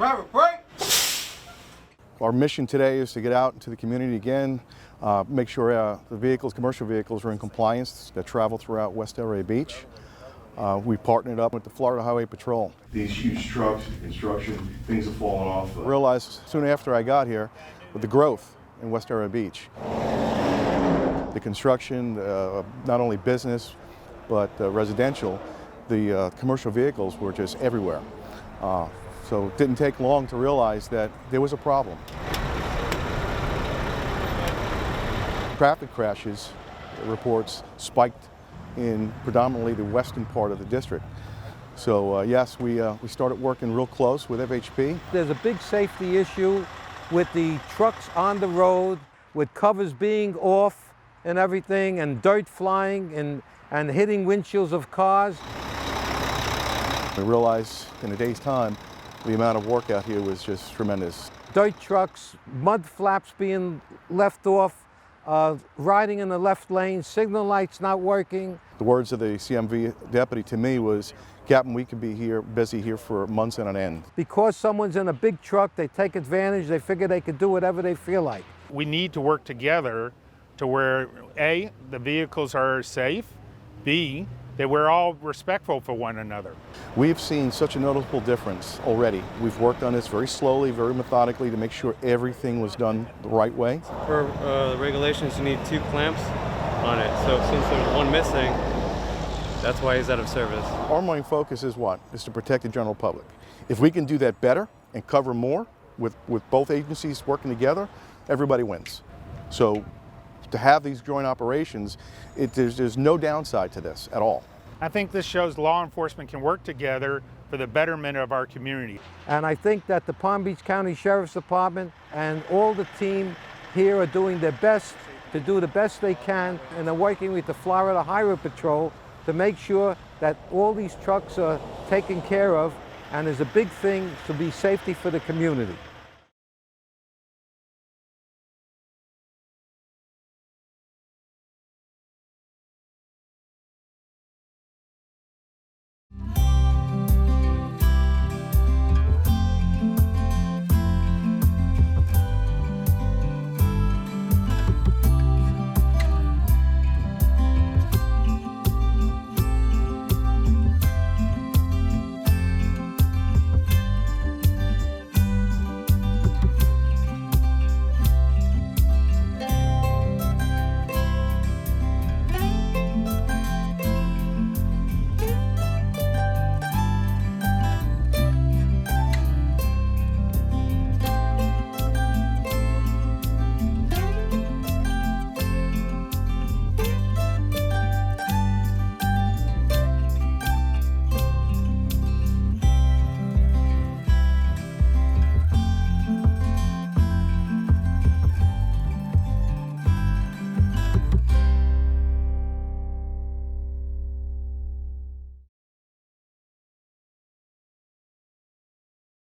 Private break! Our mission today is to get out into the community again, make sure the vehicles, commercial vehicles, are in compliance that travel throughout West Delray Beach. We partnered up with the Florida Highway Patrol. These huge trucks, construction, things have fallen off. I realized soon after I got here, with the growth in West Delray Beach, the construction, not only business, but residential, the commercial vehicles were just everywhere. So it didn't take long to realize that there was a problem. Traffic crashes reports spiked in predominantly the western part of the district. So yes, we started working real close with FHP. There's a big safety issue with the trucks on the road, with covers being off and everything, and dirt flying and hitting windshields of cars. We realized in a day's time the amount of work out here was just tremendous. Dirt trucks, mud flaps being left off, riding in the left lane, signal lights not working. The words of the CMV deputy to me was, Captain, we could be busy here for months on end. Because someone's in a big truck, they take advantage, they figure they could do whatever they feel like. We need to work together to where A, the vehicles are safe, B, that we're all respectful for one another. We've seen such a noticeable difference already. We've worked on this very slowly, very methodically to make sure everything was done the right way. For the regulations, you need 2 clamps on it. So since there's one missing, that's why he's out of service. Our main focus is what? Is to protect the general public. If we can do that better and cover more with both agencies working together, everybody wins. So to have these joint operations, there's no downside to this at all. I think this shows law enforcement can work together for the betterment of our community. And I think that the Palm Beach County Sheriff's Department and all the team here are doing their best to do the best they can, and they're working with the Florida Highway Patrol to make sure that all these trucks are taken care of, and there's a big thing to be safety for the community.